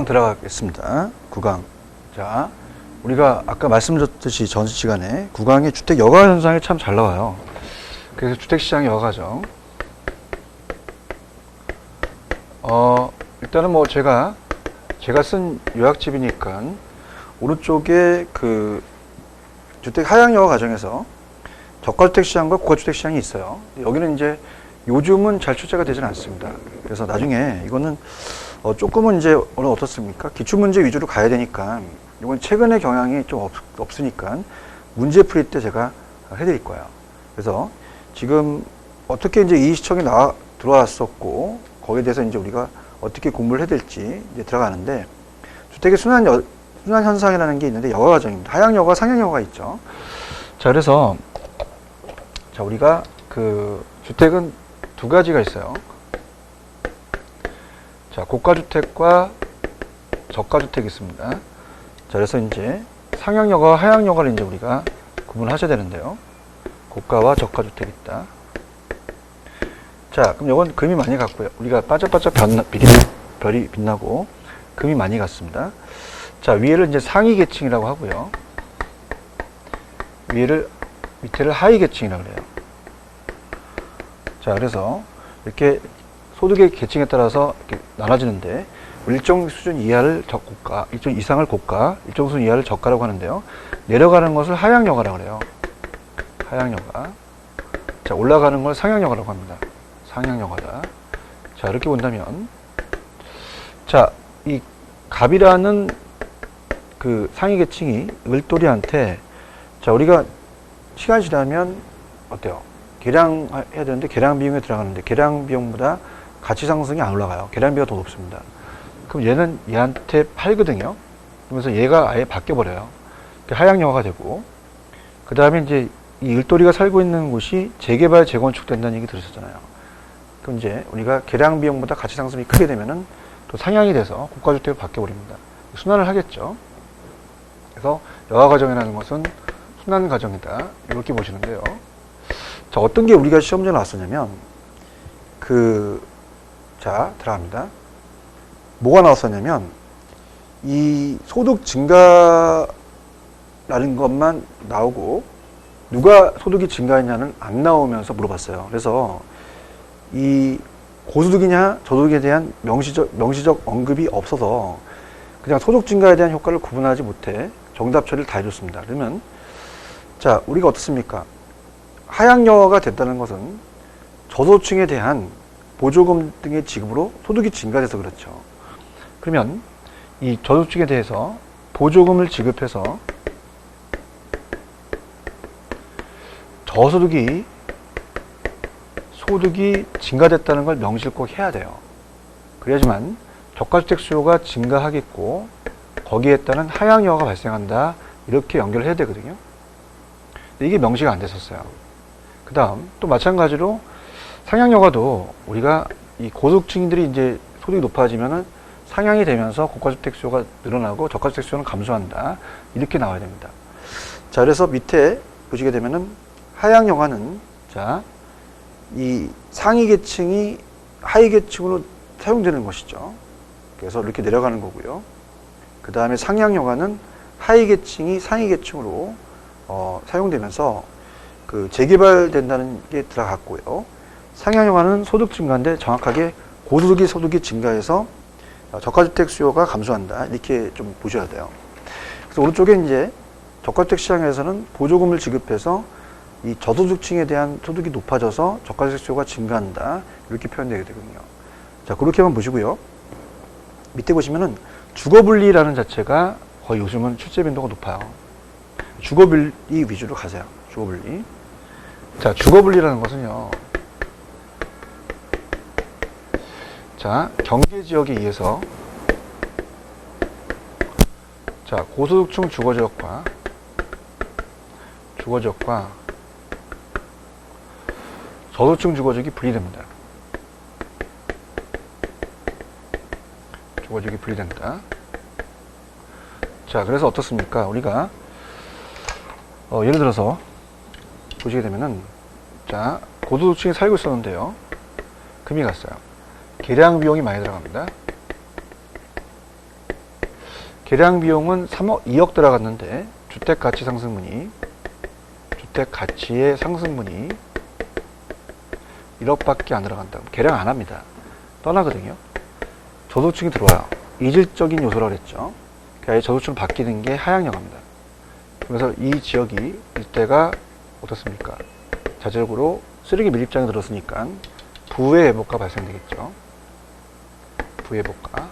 들어가겠습니다. 구강. 자, 우리가 아까 말씀드렸듯이 전 시간에 구강의 주택 여가 현상이 참 잘 나와요. 그래서 주택시장 여가정. 일단은 뭐 제가 쓴 요약집이니까 오른쪽에 그 주택 하향 여가 과정에서 저가주택 시장과 고가주택 시장이 있어요. 여기는 이제 요즘은 잘 출제가 되지는 않습니다. 그래서 나중에 이거는 조금은 이제 오늘 어떻습니까? 기출문제 위주로 가야 되니까 이건 최근의 경향이 좀 없으니까 문제 풀이 때 제가 해드릴 거예요. 그래서 지금 어떻게 이제 이 시청에 들어왔었고 거기에 대해서 이제 우리가 어떻게 공부를 해야 될지 이제 들어가는데 주택의 순환 현상이라는 게 있는데 여가 과정입니다. 하향 여가, 상향 여가가 있죠. 자, 그래서 자 우리가 그 주택은 두 가지가 있어요. 자, 고가주택과 저가주택이 있습니다. 자, 그래서 이제 상향여가와 하향여가를 이제 우리가 구분하셔야 되는데요. 고가와 저가주택이 있다. 자, 그럼 이건 금이 많이 갔고요. 우리가 반짝반짝 별이 빛나고 금이 많이 갔습니다. 자, 위에를 이제 상위 계층이라고 하고요. 밑에를 하위 계층이라고 그래요. 자, 그래서 이렇게 소득의 계층에 따라서 이렇게 나눠지는데 일정 수준 이하를 저고가, 일정 이상을 고가, 일정 수준 이하를 저가라고 하는데요. 내려가는 것을 하향여가라고 그래요. 하향여가. 자, 올라가는 걸 상향여가라고 합니다. 상향여가다. 자, 이렇게 본다면 자, 이 갑이라는 그 상위 계층이 을돌이한테 자, 우리가 시간이 지나면 어때요? 계량해야 되는데 계량 비용에 들어가는데 계량 비용보다 가치 상승이 안 올라가요. 계량비가 더 높습니다. 그럼 얘는 얘한테 팔거든요. 그러면서 얘가 아예 바뀌어버려요. 하향여가가 되고 그 다음에 이제 이 을돌이가 살고 있는 곳이 재개발, 재건축 된다는 얘기 들으셨잖아요. 그럼 이제 우리가 계량 비용보다 가치 상승이 크게 되면은 또 상향이 돼서 고가주택으로 바뀌어버립니다. 순환을 하겠죠. 그래서 여가 과정이라는 것은 순환 과정이다. 이렇게 보시는데요. 자, 어떤 게 우리가 시험지에 나왔었냐면, 자, 들어갑니다. 뭐가 나왔었냐면, 이 소득 증가라는 것만 나오고, 누가 소득이 증가했냐는 안 나오면서 물어봤어요. 그래서, 이 고소득이냐, 저소득에 대한 명시적 언급이 없어서, 그냥 소득 증가에 대한 효과를 구분하지 못해 정답 처리를 다 해줬습니다. 그러면, 자, 우리가 어떻습니까? 하향여가가 됐다는 것은 저소득층에 대한 보조금 등의 지급으로 소득이 증가돼서 그렇죠. 그러면 이 저소득층에 대해서 보조금을 지급해서 소득이 증가됐다는 걸 명시를 꼭 해야 돼요. 그래야지만 저가주택 수요가 증가하겠고 거기에 따른 하향여가가 발생한다. 이렇게 연결을 해야 되거든요. 근데 이게 명시가 안 됐었어요. 그 다음 또 마찬가지로 상향여가도 우리가 이 고소득층들이 이제 소득이 높아지면은 상향이 되면서 고가주택 수요가 늘어나고 저가주택 수요는 감소한다. 이렇게 나와야 됩니다. 자, 그래서 밑에 보시게 되면은 하향여가는 자, 이 상위 계층이 하위 계층으로 사용되는 것이죠. 그래서 이렇게 내려가는 거고요. 그 다음에 상향여가는 하위 계층이 상위 계층으로 사용되면서 그 재개발된다는 게 들어갔고요. 상향여가는 소득 증가인데 정확하게 고소득이 소득이 증가해서 저가주택 수요가 감소한다. 이렇게 좀 보셔야 돼요. 그래서 오른쪽에 이제 저가주택 시장에서는 보조금을 지급해서 이 저소득층에 대한 소득이 높아져서 저가주택 수요가 증가한다. 이렇게 표현되게 되거든요. 자, 그렇게만 보시고요. 밑에 보시면은 주거분리라는 자체가 거의 요즘은 출제 빈도가 높아요. 주거분리 위주로 가세요. 주거분리. 자, 주거분리라는 것은요. 자, 경계지역에 의해서 자, 고소득층 주거지역과 저소득층 주거지역이 분리됩니다. 주거지역이 분리된다. 자, 그래서 어떻습니까? 우리가 예를 들어서 보시게 되면은 자, 고소득층에 살고 있었는데요. 금이 갔어요. 계량 비용이 많이 들어갑니다. 계량 비용은 2억 들어갔는데 주택 가치 상승분이 주택 가치의 상승분이 1억밖에 안 들어간다. 계량 안 합니다. 떠나거든요. 저소득층이 들어와요. 이질적인 요소라고 그랬죠. 아예 저소득층 바뀌는 게 하향여가입니다. 그래서 이 지역이 일대가 어떻습니까? 자체적으로 쓰레기 밀집장에 들었으니까 부의 회복가 발생되겠죠. 부의 회복가가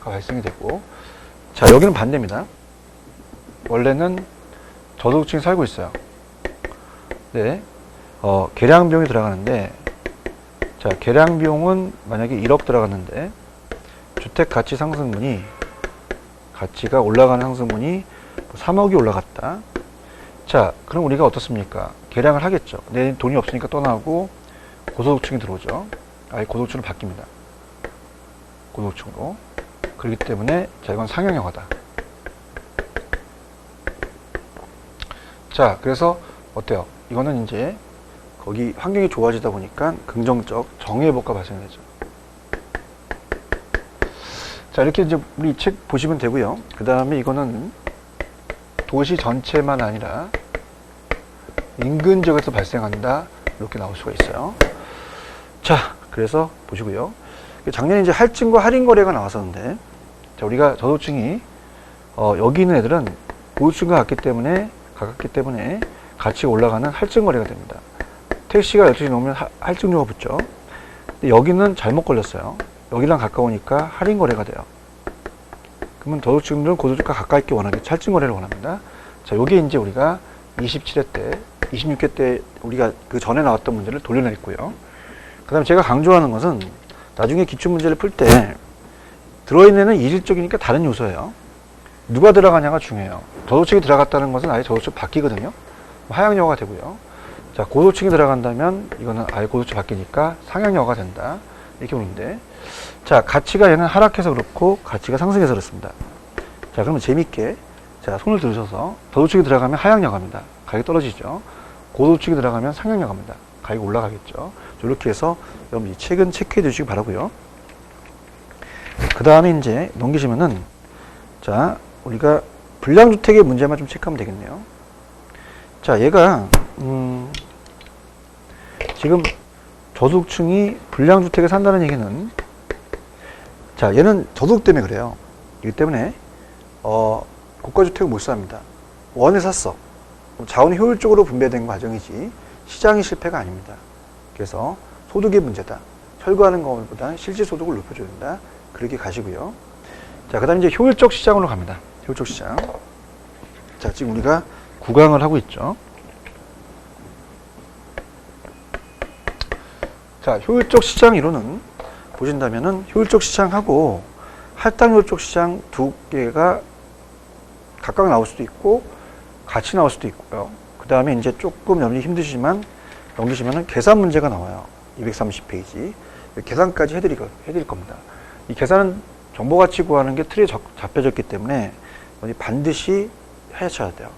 발생이 되고, 자, 여기는 반대입니다. 원래는 저소득층이 살고 있어요. 네, 계량 비용이 들어가는데, 자, 계량 비용은 만약에 1억 들어갔는데 주택 가치 상승분이 가치가 올라가는 상승분이 3억이 올라갔다. 자, 그럼 우리가 어떻습니까? 계량을 하겠죠. 내 돈이 없으니까 떠나고 고소득층이 들어오죠. 아예 고소득층으로 바뀝니다. 고소득층으로. 그렇기 때문에 자, 이건 상향여가다. 자, 그래서 어때요? 이거는 이제 거기 환경이 좋아지다 보니까 긍정적 정의회복가 발생되죠. 자, 이렇게 이제 우리 이 책 보시면 되고요. 그 다음에 이거는 도시 전체만 아니라 인근 지역에서 발생한다. 이렇게 나올 수가 있어요. 자, 그래서 보시고요. 작년에 이제 할증과 할인 거래가 나왔었는데, 자, 우리가 저소득층이 여기 있는 애들은 고소득층과 가깝기 때문에 가치가 올라가는 할증 거래가 됩니다. 택시가 12시 넘으면 할증료가 붙죠. 근데 여기는 잘못 걸렸어요. 여기랑 가까우니까 할인 거래가 돼요. 그러면 저소득층들은 고소득층과 가까이 있게 원하겠죠. 할증 거래를 원합니다. 자, 요게 이제 우리가 27회 때, 26회 때 우리가 그 전에 나왔던 문제를 돌려냈고요. 그 다음에 제가 강조하는 것은 나중에 기출문제를 풀 때 들어있는 애는 이질적이니까 다른 요소예요. 누가 들어가냐가 중요해요. 저소득층이 들어갔다는 것은 아예 저소득층 바뀌거든요. 하향여가 되고요. 자, 고소득층이 들어간다면 이거는 아예 고소득층 바뀌니까 상향여가 된다. 이렇게 보는데, 자, 가치가 얘는 하락해서 그렇고 가치가 상승해서 그렇습니다. 자, 그러면 재밌게, 자, 손을 들으셔서 저소득층이 들어가면 하향여가입니다. 가격이 떨어지죠. 고소득층이 들어가면 상향여가입니다. 가격이 올라가겠죠. 이렇게 해서 여러분 이 책은 체크해 두시기 바라고요. 그 다음에 이제 넘기시면은, 자, 우리가 불량주택의 문제만 좀 체크하면 되겠네요. 자, 얘가 지금 저소득층이 불량주택에 산다는 얘기는, 자, 얘는 저소득 때문에 그래요. 이기 때문에 고가주택을 못 삽니다. 원에 샀어. 자원이 효율적으로 분배된 과정이지 시장의 실패가 아닙니다. 그래서 소득의 문제다. 철거하는 것보다 실질 소득을 높여줘야 된다. 그렇게 가시고요. 자, 그 다음에 이제 효율적 시장으로 갑니다. 효율적 시장. 자, 지금 우리가 구강을 하고 있죠. 자, 효율적 시장 이론은 보신다면은 효율적 시장하고 할당 효율적 시장 두 개가 각각 나올 수도 있고 같이 나올 수도 있고요. 그 다음에 이제 조금 염리 힘드시지만 넘기시면은 계산 문제가 나와요. 230페이지. 계산까지 해드릴 겁니다. 이 계산은 정보가치 구하는 게 틀에 잡혀졌기 때문에 반드시 하셔야 돼요.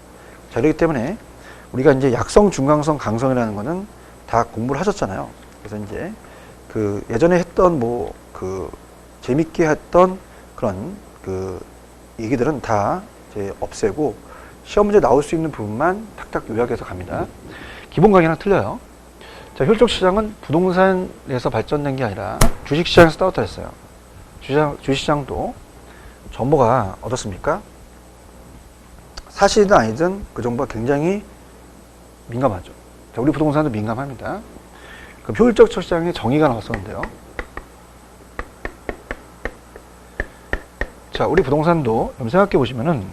자, 그렇기 때문에 우리가 이제 약성, 중강성, 강성이라는 거는 다 공부를 하셨잖아요. 그래서 이제 그 예전에 했던 재밌게 했던 그런 얘기들은 다 이제 없애고 시험 문제 나올 수 있는 부분만 탁탁 요약해서 갑니다. 기본 강의랑 틀려요. 자, 효율적 시장은 부동산에서 발전된 게 아니라 주식시장에서 따뜻했어요. 주식시장도 정보가 어떻습니까? 사실이든 아니든 그 정보가 굉장히 민감하죠. 자, 우리 부동산도 민감합니다. 그럼 효율적 시장의 정의가 나왔었는데요. 자, 우리 부동산도 좀 생각해 보시면은,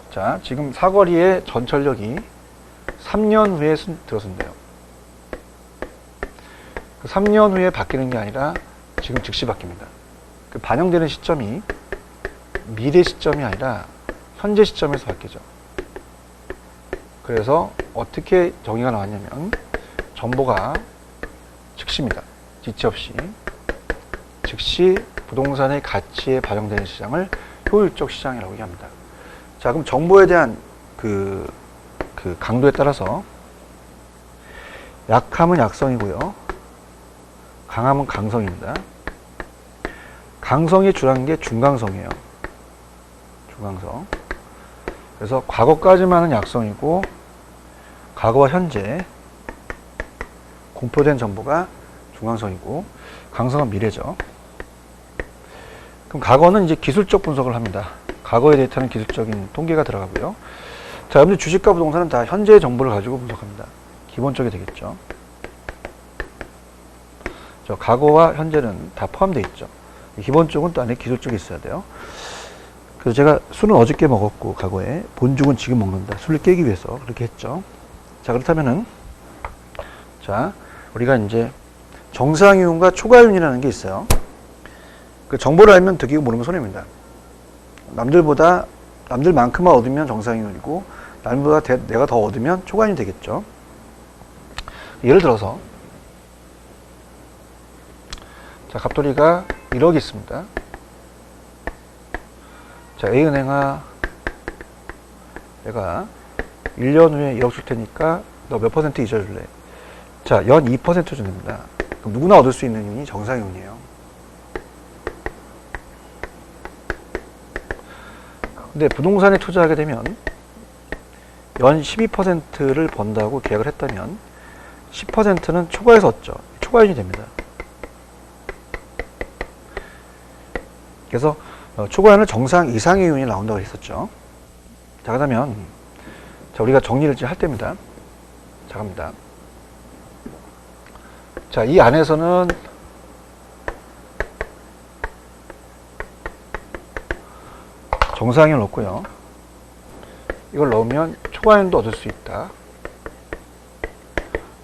자, 지금 사거리의 전철역이 3년 후에 들어선대요. 3년 후에 바뀌는 게 아니라 지금 즉시 바뀝니다. 그 반영되는 시점이 미래 시점이 아니라 현재 시점에서 바뀌죠. 그래서 어떻게 정의가 나왔냐면 정보가 즉시입니다. 지체 없이. 즉시 부동산의 가치에 반영되는 시장을 효율적 시장이라고 얘기합니다. 자, 그럼 정보에 대한 그 강도에 따라서 약함은 약성이고요. 강함은 강성입니다. 강성이 주라는 게 중강성이에요. 중강성. 그래서 과거까지만은 약성이고 과거와 현재 공표된 정보가 중강성이고 강성은 미래죠. 그럼 과거는 이제 기술적 분석을 합니다. 과거의 데이터는 기술적인 통계가 들어가고요. 자, 여러분들 주식과 부동산은 다 현재의 정보를 가지고 분석합니다. 기본적이 되겠죠. 저 과거와 현재는 다 포함되어 있죠. 기본적은 또 안에 기술적이 있어야 돼요. 그래서 제가 술은 어저께 먹었고 과거에 본죽은 지금 먹는다. 술을 깨기 위해서 그렇게 했죠. 자, 그렇다면은 자, 우리가 이제 정상이윤과 초과이윤이라는 게 있어요. 그 정보를 알면 득이고 모르면 손해입니다. 남들만큼만 얻으면 정상이윤이고 남들보다 내가 더 얻으면 초과이윤이 되겠죠. 예를 들어서 자, 갑돌이가 1억 있습니다. 자, A은행아, 내가 1년 후에 1억 줄 테니까 너 몇 퍼센트 이자 줄래? 자, 연 2% 준답니다. 그럼 누구나 얻을 수 있는 이윤이 정상이윤이에요. 근데 부동산에 투자하게 되면 연 12%를 번다고 계약을 했다면 10%는 초과해서 얻죠. 초과이윤이 됩니다. 그래서 초과이윤은 정상 이상의 이윤이 나온다고 했었죠. 자, 그러면 자, 우리가 정리를 할 때입니다. 자, 갑니다. 자, 이 안에서는 정상이윤을 넣고요. 이걸 넣으면 초과이윤도 얻을 수 있다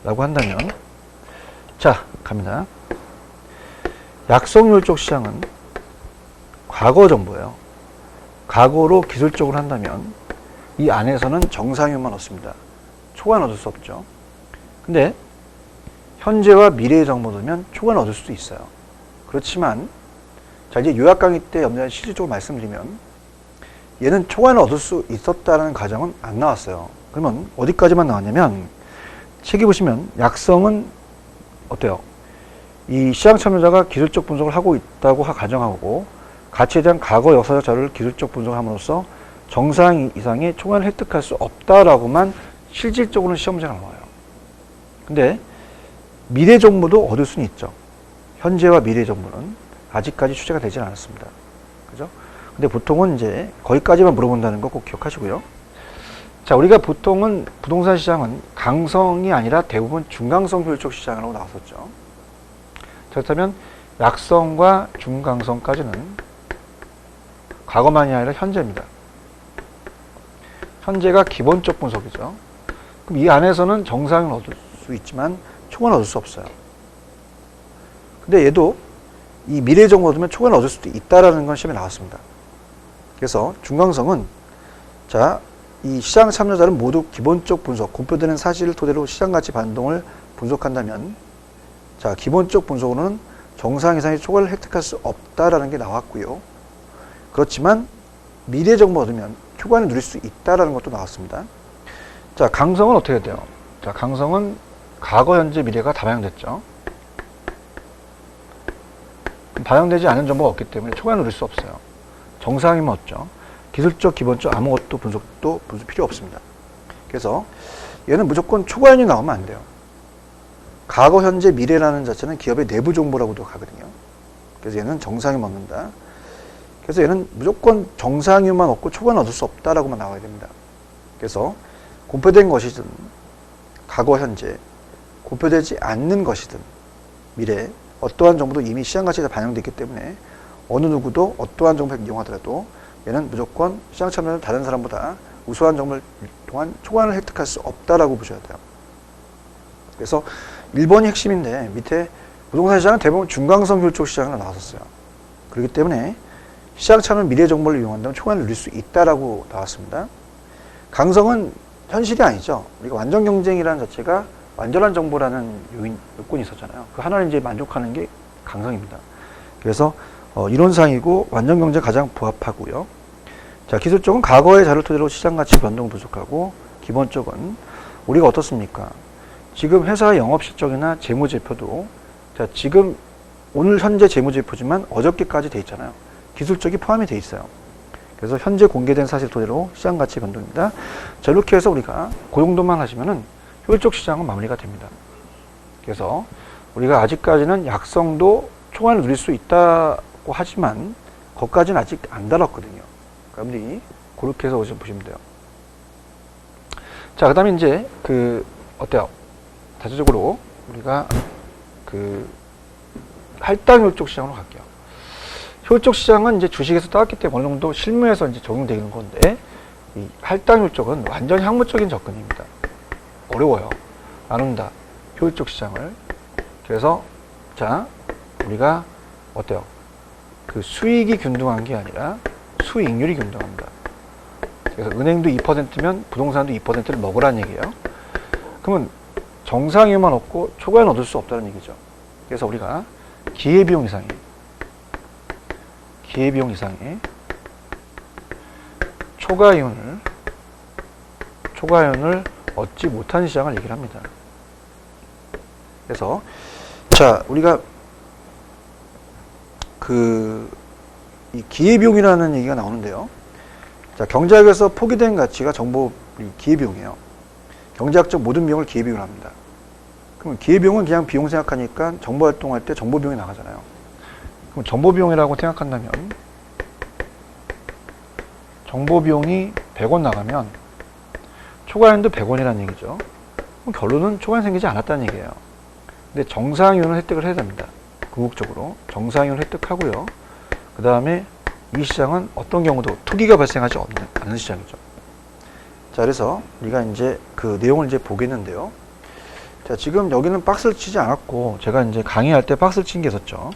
라고 한다면, 자, 갑니다. 약성률 쪽 시장은 과거 정보예요. 과거로 기술적으로 한다면 이 안에서는 정상이윤만 얻습니다. 초과는 얻을 수 없죠. 근데 현재와 미래의 정보 넣으면 초과는 얻을 수도 있어요. 그렇지만 자, 이제 요약 강의 때 여러분들 실질적으로 말씀드리면 얘는 초과는 얻을 수 있었다는 가정은 안 나왔어요. 그러면 어디까지만 나왔냐면 책에 보시면 약성은 어때요? 이 시장 참여자가 기술적 분석을 하고 있다고 가정하고 가치에 대한 과거 역사적 자료를 기술적 분석함으로써 정상 이상의 초과를 획득할 수 없다라고만 실질적으로는 시험 문제가 나와요. 근데 미래 정보도 얻을 수는 있죠. 현재와 미래 정보는 아직까지 출제가 되지 않았습니다. 그죠? 근데 보통은 이제 거기까지만 물어본다는 거 꼭 기억하시고요. 자, 우리가 보통은 부동산 시장은 강성이 아니라 대부분 중강성 효율적 시장이라고 나왔었죠. 그렇다면 약성과 중강성까지는 과거만이 아니라 현재입니다. 현재가 기본적 분석이죠. 그럼 이 안에서는 정상을 얻을 수 있지만 초과는 얻을 수 없어요. 근데 얘도 이 미래 정보 얻으면 초과는 얻을 수도 있다라는 건 시험에 나왔습니다. 그래서 중강성은 자, 이 시장 참여자는 모두 기본적 분석, 공표되는 사실을 토대로 시장 가치 반동을 분석한다면 자, 기본적 분석으로는 정상 이상의 초과를 획득할 수 없다라는 게 나왔고요. 그렇지만 미래 정보 얻으면 초과를 누릴 수 있다라는 것도 나왔습니다. 자, 강성은 어떻게 돼요? 자, 강성은 과거, 현재, 미래가 다 반영됐죠. 반영되지 않은 정보가 없기 때문에 초과를 누릴 수 없어요. 정상이면 얻죠. 기술적, 기본적 아무것도 분석 필요 없습니다. 그래서 얘는 무조건 초과이윤이 나오면 안 돼요. 과거, 현재, 미래라는 자체는 기업의 내부 정보라고도 하거든요. 그래서 얘는 정상이 먹는다. 그래서 얘는 무조건 정상이윤만 얻고 초과는 얻을 수 없다라고만 나와야 됩니다. 그래서 공표된 것이든 과거, 현재, 공표되지 않는 것이든 미래, 어떠한 정보도 이미 시장 가치에 반영되어 있기 때문에 어느 누구도 어떠한 정보를 이용하더라도 얘는 무조건 시장 참여자는 다른 사람보다 우수한 정보를 통한 초과를 획득할 수 없다라고 보셔야 돼요. 그래서 1번이 핵심인데 밑에 부동산 시장은 대부분 중강성 효율적 시장으로 나왔었어요. 그렇기 때문에 시장 참여 미래 정보를 이용한다면 초과를 누릴 수 있다라고 나왔습니다. 강성은 현실이 아니죠. 우리가 완전 경쟁이라는 자체가 완전한 정보라는 요건이 있었잖아요. 그 하나를 이제 만족하는 게 강성입니다. 그래서 이론상이고 완전 경쟁 가장 부합하고요. 자, 기술적은 과거의 자료를 토대로 시장 가치 변동을 분석하고 기본적은 우리가 어떻습니까? 지금 회사의 영업 실적이나 재무 제표도 자, 지금 오늘 현재 재무제표지만 어저께까지 돼 있잖아요. 기술적이 포함이 돼 있어요. 그래서 현재 공개된 사실 토대로 시장 가치 변동입니다. 자, 이렇게 해서 우리가 그 정도만 하시면은 효율적 시장은 마무리가 됩니다. 그래서 우리가 아직까지는 약성도 초반에 누릴 수 있다고 하지만 거기까지는 아직 안 달았거든요. 그러니까 그렇게 해서 보시면 돼요. 자, 그 다음에 이제 어때요? 다시적으로 우리가 할당 효율적 시장으로 갈게요. 효율적 시장은 이제 주식에서 따왔기 때문에 어느 정도 실무에서 이제 적용되는 건데, 이 할당 효율적은 완전 향후적인 접근입니다. 어려워요. 나눈다. 효율적 시장을. 그래서, 자, 우리가 어때요? 수익이 균등한 게 아니라 수익률이 균등합니다. 그래서 은행도 2%면 부동산도 2%를 먹으라는 얘기예요. 그러면 정상이만 얻고 초과는 얻을 수 없다는 얘기죠. 그래서 우리가 기회비용 이상의 초과이윤을 얻지 못한 시장을 얘기를 합니다. 그래서 자, 우리가 이 기회비용이라는 얘기가 나오는데요. 자, 경제학에서 포기된 가치가 기회비용이에요. 경제학적 모든 비용을 기회비용으로 합니다. 그럼 기회비용은 그냥 비용 생각하니까 정보 활동할 때 정보비용이 나가잖아요. 그럼 정보비용이라고 생각한다면 정보비용이 100원 나가면 초과이윤도 100원이라는 얘기죠. 그럼 결론은 초과이윤 생기지 않았다는 얘기예요. 근데 정상이윤을 획득을 해야 됩니다. 궁극적으로 정상이윤을 획득하고요. 그 다음에 이 시장은 어떤 경우도 투기가 발생하지 않는 시장이죠. 자, 그래서 우리가 이제 그 내용을 이제 보겠는데요. 자, 지금 여기는 박스를 치지 않았고, 제가 이제 강의할 때 박스를 친 게 있었죠.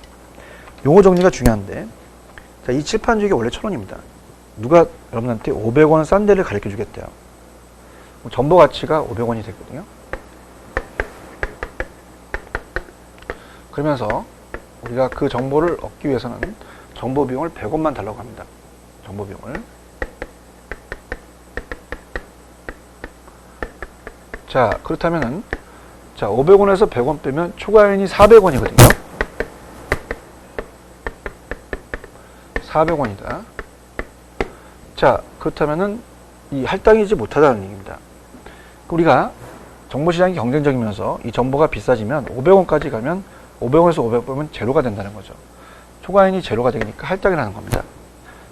용어 정리가 중요한데, 자, 이 칠판 주기가 원래 1,000원입니다. 누가 여러분한테 500원 싼 데를 가르쳐 주겠대요. 정보 가치가 500원이 됐거든요. 그러면서 우리가 그 정보를 얻기 위해서는 정보 비용을 100원만 달라고 합니다. 정보 비용을. 자, 그렇다면은, 자, 500원에서 100원 빼면 초과이윤이 400원이거든요. 400원이다. 자, 그렇다면은 이 할당이지 못하다는 얘기입니다. 우리가 정보시장이 경쟁적이면서 이 정보가 비싸지면 500원까지 가면 500원에서 500원 빼면 제로가 된다는 거죠. 초과이윤이 제로가 되니까 할당이 나는 겁니다.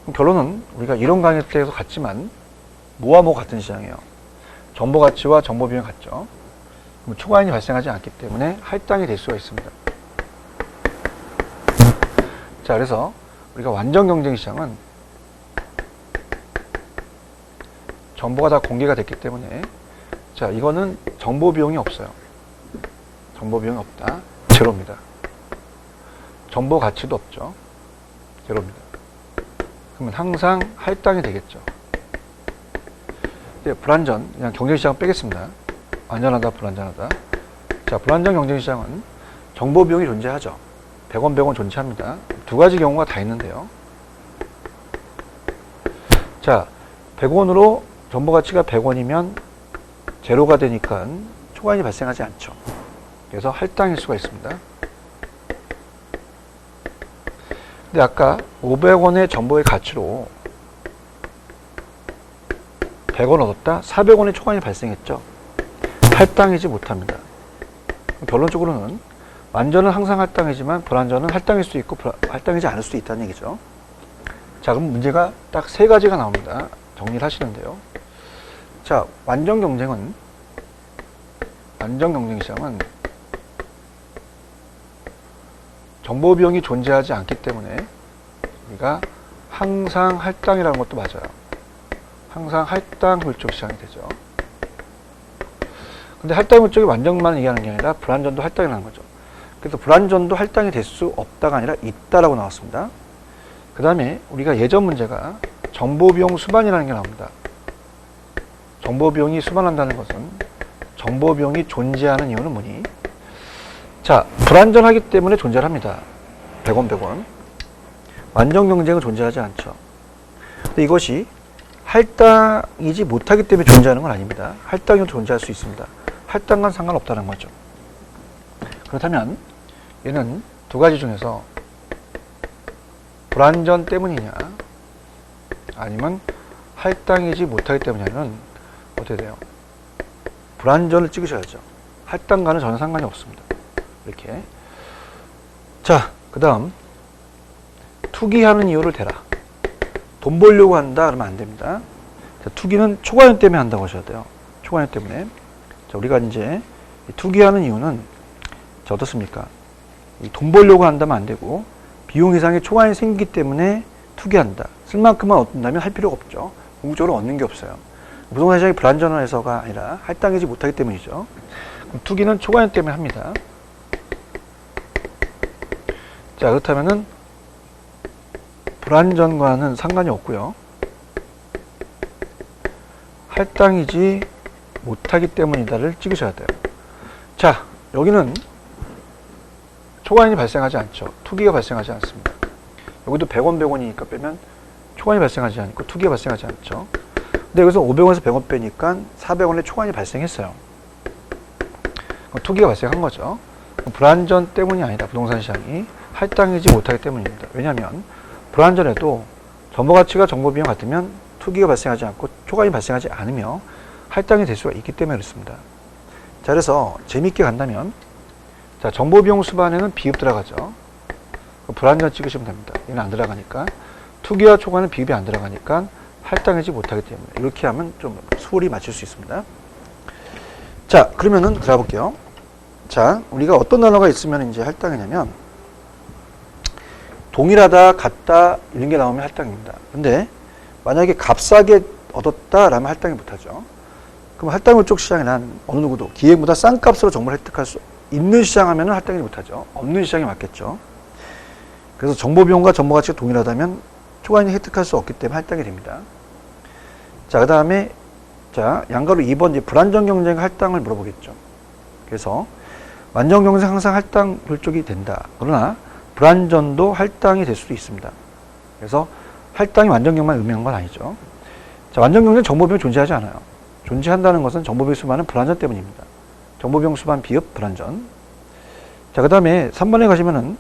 그럼 결론은 우리가 이런 강의 때에서 같지만 뭐와 뭐 같은 시장이에요. 정보 가치와 정보 비용이 같죠. 그럼 초과이윤이 발생하지 않기 때문에 할당이 될 수가 있습니다. 자, 그래서 우리가 완전 경쟁 시장은 정보가 다 공개가 됐기 때문에, 자, 이거는 정보 비용이 없어요. 정보 비용이 없다. 제로입니다. 정보 가치도 없죠. 제로입니다. 그러면 항상 할당이 되겠죠. 이제 불안전, 그냥 경쟁시장 빼겠습니다. 안전하다, 불안전하다. 자, 불안전 경쟁시장은 정보 비용이 존재하죠. 100원, 100원 존재합니다. 두 가지 경우가 다 있는데요. 자, 100원으로 정보 가치가 100원이면 제로가 되니까 초과이윤이 발생하지 않죠. 그래서 할당일 수가 있습니다. 근데 아까 500원의 정보의 가치로 100원 얻었다? 400원의 초과이윤이 발생했죠. 할당이지 못합니다. 결론적으로는 완전은 항상 할당이지만 불완전은 할당일 수 있고 할당이지 않을 수도 있다는 얘기죠. 자, 그럼 문제가 딱 세 가지가 나옵니다. 정리를 하시는데요. 자, 완전 경쟁 시장은 정보 비용이 존재하지 않기 때문에 우리가 항상 할당이라는 것도 맞아요. 항상 할당 효율적 시장이 되죠. 근데 할당 효율적이 완전만 얘기하는 게 아니라 불완전도 할당이라는 거죠. 그래서 불완전도 할당이 될 수 없다가 아니라 있다라고 나왔습니다. 그 다음에 우리가 예전 문제가 정보비용 수반이라는 게 나옵니다. 정보비용이 수반한다는 것은 정보비용이 존재하는 이유는 뭐니? 자, 불완전하기 때문에 존재합니다. 100원, 100원. 완전 경쟁은 존재하지 않죠. 근데 이것이 할당이지 못하기 때문에 존재하는 건 아닙니다. 할당은 존재할 수 있습니다. 할당과는 상관없다는 거죠. 그렇다면 얘는 두 가지 중에서 불안전 때문이냐 아니면 할당이지 못하기 때문이냐는 어떻게 돼요? 불안전을 찍으셔야죠. 할당과는 전혀 상관이 없습니다. 이렇게. 자, 그 다음 투기하는 이유를 대라. 돈 벌려고 한다 그러면 안 됩니다. 자, 투기는 초과이익 때문에 한다고 하셔야 돼요. 초과이익 때문에. 자, 우리가 이제 투기하는 이유는 자, 어떻습니까? 돈 벌려고 한다면 안 되고 비용 이상의 초과이익이 생기기 때문에 투기한다. 쓸 만큼만 얻는다면 할 필요가 없죠. 궁극적으로 얻는 게 없어요. 부동산 시장이 불안전해서가 아니라 할당이지 못하기 때문이죠. 그럼 투기는 초과이익 때문에 합니다. 자, 그렇다면은 불안전과는 상관이 없고요. 할당이지 못하기 때문이다를 찍으셔야 돼요. 자, 여기는 초과이익이 발생하지 않죠. 투기가 발생하지 않습니다. 여기도 100원, 100원이니까 빼면 초과이익이 발생하지 않고 투기가 발생하지 않죠. 근데 여기서 500원에서 100원 빼니까 400원의 초과이익이 발생했어요. 투기가 발생한 거죠. 불안전 때문이 아니다. 부동산 시장이 할당이지 못하기 때문입니다. 왜냐하면 불안전에도 정보가치가 정보비용 같으면 투기가 발생하지 않고 초과이익이 발생하지 않으며 할당이 될 수가 있기 때문에 그렇습니다. 자, 그래서 재미있게 간다면 자, 정보비용 수반에는 비읍 들어가죠. 불안전 찍으시면 됩니다. 이건 안 들어가니까. 투기와 초과는 비읍이 안 들어가니까 할당이지 못하기 때문에 이렇게 하면 좀 수월히 맞출 수 있습니다. 자, 그러면은 들어가 볼게요. 자, 우리가 어떤 단어가 있으면 이제 할당이냐면 동일하다, 같다 이런 게 나오면 할당입니다. 근데 만약에 값싸게 얻었다라면 할당이 못하죠. 그럼 할당률 쪽 시장에 난 어느 누구도 기획보다 싼 값으로 정보를 획득할 수 있는 시장 하면은 할당이 못하죠. 없는 시장이 맞겠죠. 그래서 정보비용과 정보가치가 동일하다면 초과이익 획득할 수 없기 때문에 할당이 됩니다. 자, 그 다음에 자, 양가로 2번 이제 불안전 경쟁 할당을 물어보겠죠. 그래서 완전 경쟁 항상 할당률 쪽이 된다. 그러나 불안전도 할당이 될 수도 있습니다. 그래서 할당이 완전 경쟁만 의미하는 건 아니죠. 자, 완전 경쟁 정보비용이 존재하지 않아요. 존재한다는 것은 정보비용 수반은 불안전 때문입니다. 정보비용 수반 비읍 불안전. 자, 그 다음에 3번에 가시면은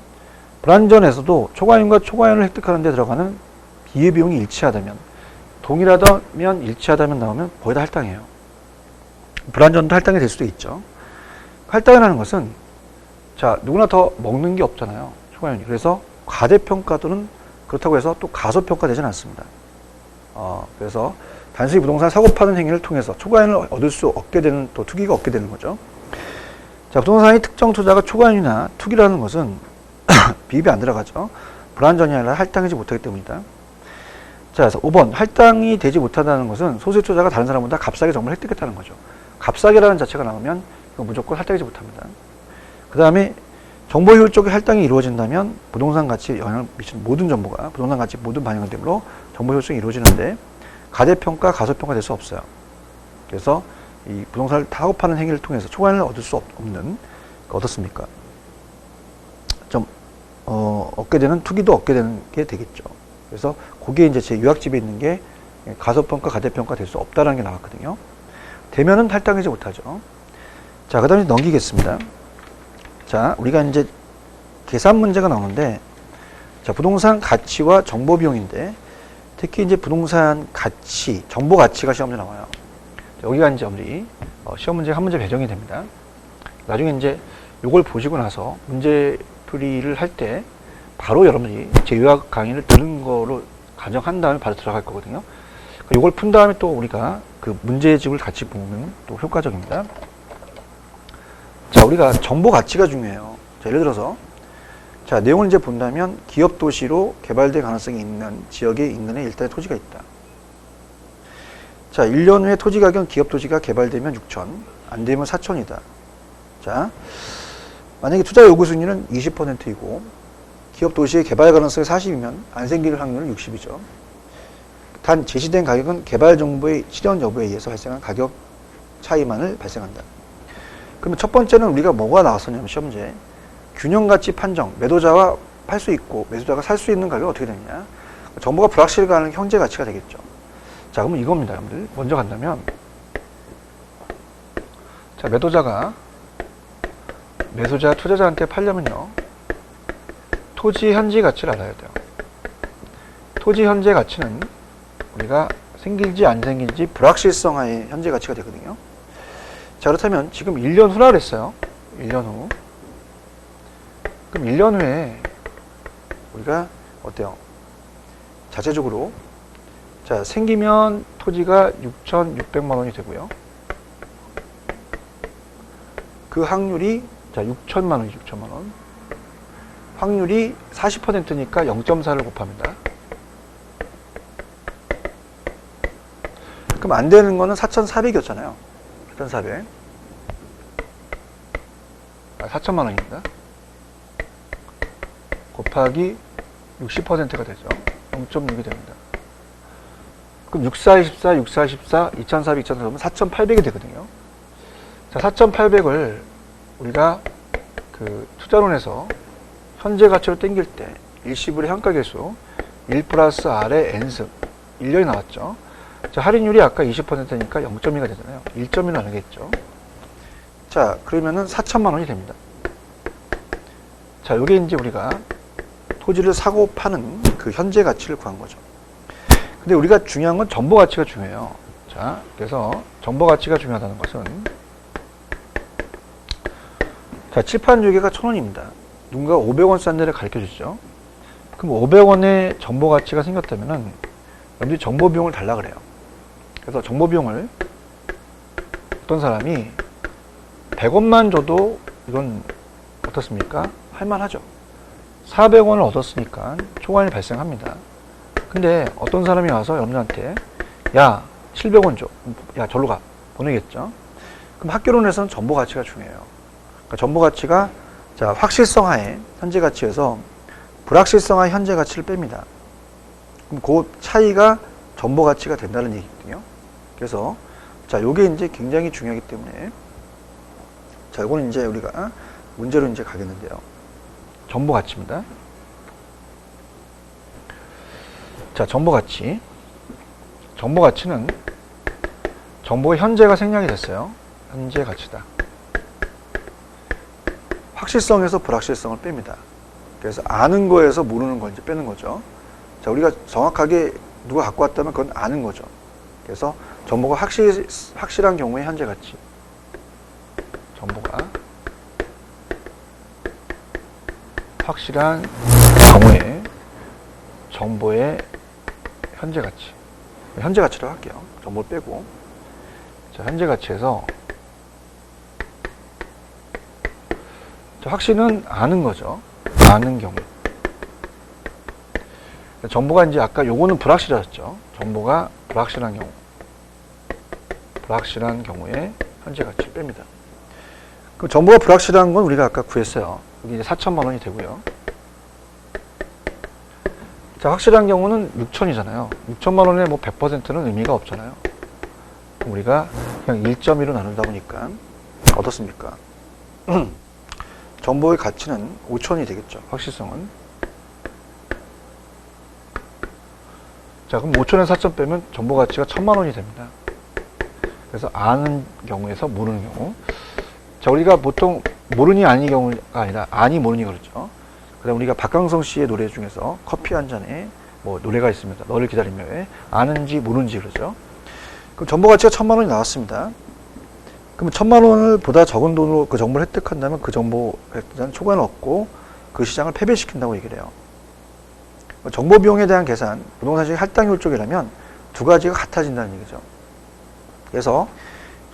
불안전에서도 초과이익과 초과이익을 획득하는 데 들어가는 기회비용이 일치하다면 동일하다면 일치하다면 나오면 거의 다 할당이에요. 불안전도 할당이 될 수도 있죠. 할당이라는 것은 자, 누구나 더 먹는 게 없잖아요. 초과이익이. 그래서 과대평가도는 그렇다고 해서 또 가소평가되지는 않습니다. 그래서 단순히 부동산 사고 파는 행위를 통해서 초과이익을 얻을 수 없게 되는 또 투기가 없게 되는 거죠. 자, 부동산의 특정 투자가 초과이익이나 투기라는 것은 비입이 안 들어가죠. 불안전이 아니라 할당이지 못하기 때문이다. 자, 그래서 5번 할당이 되지 못한다는 것은 소수의 투자가 다른 사람보다 값싸게 정보를 획득했다는 거죠. 값싸게라는 자체가 나오면 이거 무조건 할당이지 못합니다. 그 다음에 정보 효율적인 할당이 이루어진다면 부동산 가치에 영향을 미치는 모든 정보가 부동산 가치 모든 반영을 되므로 정보 효율성이 이루어지는데 가대평가, 가소평가 될 수 없어요. 그래서 이 부동산을 타고 파는 행위를 통해서 초과이익을 얻을 수 없는 어떻습니까? 좀 얻게 되는 투기도 얻게 되는 게 되겠죠. 그래서 거기에 이제 제 요약집에 있는 게 가소평가, 가대평가 될 수 없다라는 게 나왔거든요. 되면은 할당이지 못하죠. 자, 그 다음에 넘기겠습니다. 자, 우리가 이제 계산 문제가 나오는데, 자, 부동산 가치와 정보 비용인데, 특히 이제 부동산 가치, 정보 가치가 시험 문제 나와요. 자, 여기가 이제 우리 시험 문제 한 문제 배정이 됩니다. 나중에 이제 요걸 보시고 나서 문제 풀이를 할 때 바로 여러분이 제 요약 강의를 들은 거로 가정한 다음에 바로 들어갈 거거든요. 요걸 푼 다음에 또 우리가 그 문제집을 같이 보면 또 효과적입니다. 자, 우리가 정보 가치가 중요해요. 자, 예를 들어서 자, 내용을 이제 본다면 기업 도시로 개발될 가능성이 있는 지역에 인근에 일단의 토지가 있다. 자, 1년 후에 토지 가격 기업 도시가 개발되면 6천, 안 되면 4천이다. 자, 만약에 투자 요구 순위는 20%이고 기업 도시의 개발 가능성이 40이면 안 생길 확률은 60이죠. 단 제시된 가격은 개발 정보의 실현 여부에 의해서 발생한 가격 차이만을 발생한다. 그러면 첫 번째는 우리가 뭐가 나왔었냐면 시험 문제 균형가치 판정, 매도자와 팔 수 있고 매수자가 살 수 있는 가격이 어떻게 되느냐. 정보가 불확실가는 현재 가치가 되겠죠. 자, 그러면 이겁니다, 여러분들. 먼저 간다면 자, 매도자 투자자한테 팔려면요 토지 현재 가치를 알아야 돼요. 토지 현재 가치는 우리가 생길지 안 생길지 불확실성하의 현재 가치가 되거든요. 자, 그렇다면 지금 1년 후라 그랬어요. 1년 후. 그럼 1년 후에 우리가 어때요? 자체적으로 자, 생기면 토지가 6,600만 원이 되고요. 그 확률이 자, 6천만 원이 6천만 원. 확률이 40%니까 0.4를 곱합니다. 그럼 안 되는 거는 4,400이었잖아요. 4,400. 4천만 원입니다. 곱하기 60%가 되죠. 0.6이 됩니다. 그럼 64, 24, 64, 14, 2,400, 2,400 하면 4,800이 되거든요. 자, 4,800을 우리가 그 투자론에서 현재 가치로 땡길 때 일시불의 현가계수 1 플러스 R의 N승 1년이 나왔죠. 자, 할인율이 아까 20%니까 0.2가 되잖아요. 1.2는 아니겠죠. 자, 그러면은 4천만 원이 됩니다. 자, 요게 이제 우리가 토지를 사고 파는 그 현재 가치를 구한 거죠. 근데 우리가 중요한 건 정보 가치가 중요해요. 자, 그래서 정보 가치가 중요하다는 것은 자, 칠판 6개가 1,000원입니다. 누군가 500원 싼 데를 가르쳐 주죠. 그럼 500원의 정보 가치가 생겼다면은 여러분들이 정보 비용을 달라 그래요. 그래서 정보 비용을 어떤 사람이 100원만 줘도 이건 어떻습니까? 할만하죠. 400원을 얻었으니까 초과이 발생합니다. 근데 어떤 사람이 와서 여러분한테 야 700원 줘. 야 절로 가. 보내겠죠. 그럼 학교론에서는 정보 가치가 중요해요. 그러니까 정보 가치가 자 확실성하의 현재 가치에서 불확실성하의 현재 가치를 뺍니다. 그럼 그 차이가 정보 가치가 된다는 얘기거든요. 그래서 자 요게 이제 굉장히 중요하기 때문에 자 요거는 이제 우리가 문제로 이제 가겠는데요. 정보 가치입니다. 자, 정보 가치. 정보 가치는 정보의 현재가 생략이 됐어요. 현재 가치다. 확실성에서 불확실성을 뺍니다. 그래서 아는 거에서 모르는 걸 이제 빼는 거죠. 자, 우리가 정확하게 누가 갖고 왔다면 그건 아는 거죠. 그래서 정보가 확실한 경우의 현재 가치. 정보가 확실한 경우에 정보의 현재 가치. 현재 가치로 할게요. 정보를 빼고. 자, 현재 가치에서 자, 확실은 아는 거죠. 아는 경우. 정보가 이제 아까 요거는 불확실하셨죠. 정보가 불확실한 경우. 불확실한 경우에 현재 가치를 뺍니다. 그럼 정보가 불확실한 건 우리가 아까 구했어요. 여기 이제 4천만 원이 되고요. 자, 확실한 경우는 6천이잖아요. 6천만 원에 뭐 100%는 의미가 없잖아요. 그럼 우리가 그냥 1.1로 나누다 보니까 어떻습니까? 정보의 가치는 5천이 되겠죠. 확실성은. 자, 그럼 5천에 4천 빼면 정보 가치가 1,000만 원이 됩니다. 그래서 아는 경우에서 모르는 경우. 자, 우리가 보통 모르니 아니 경우가 아니라 아니 모르니 그렇죠. 그다음 우리가 박강성 씨의 노래 중에서 커피 한 잔에 뭐 노래가 있습니다. 너를 기다리며에 아는지 모르는지 그러죠. 그럼 정보 가치가 1,000만 원이 나왔습니다. 그러면 1,000만 원을 보다 적은 돈으로 그 정보를 획득한다면 그 정보 획득자는 초과는 없고 그 시장을 패배시킨다고 얘기를 해요. 정보 비용에 대한 계산, 부동산 시장 할당률 쪽이라면 두 가지가 같아진다는 얘기죠. 그래서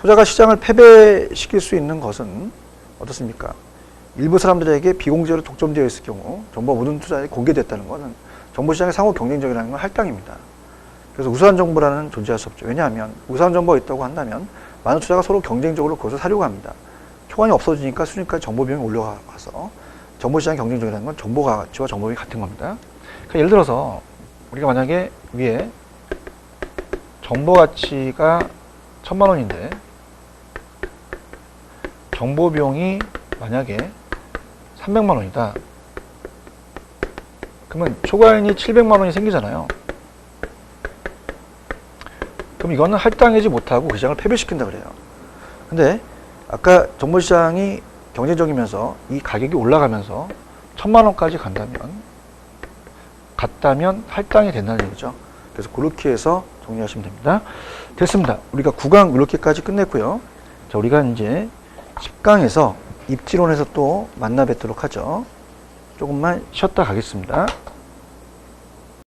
소자가 시장을 패배시킬 수 있는 것은 어떻습니까? 일부 사람들에게 비공개로 독점되어 있을 경우 정보 모든 투자에 공개됐다는 것은 정보시장의 상호 경쟁적이라는 건 할당입니다. 그래서 우수한 정보라는 존재할 수 없죠. 왜냐하면 우수한 정보가 있다고 한다면 많은 투자가 서로 경쟁적으로 그것을 사려고 합니다. 초관이 없어지니까 순위까지 정보 비용이 올라가서 정보시장의 경쟁적이라는 건 정보 가치와 정보 비용이 같은 겁니다. 그러니까 예를 들어서 우리가 만약에 위에 정보 가치가 1,000만 원인데 정보 비용이 만약에 300만 원이다. 그러면 초과인이 700만 원이 생기잖아요. 그럼 이거는 할당하지 못하고 그 시장을 패배시킨다 그래요. 근데 아까 정보시장이 경쟁적이면서 이 가격이 올라가면서 1000만 원까지 갔다면 할당이 된다는 얘기죠. 그래서 그렇게 해서 정리하시면 됩니다. 됐습니다. 우리가 9강 이렇게까지 끝냈고요. 자, 우리가 이제 10강에서 입지론에서 또 만나 뵙도록 하죠. 조금만 쉬었다 가겠습니다.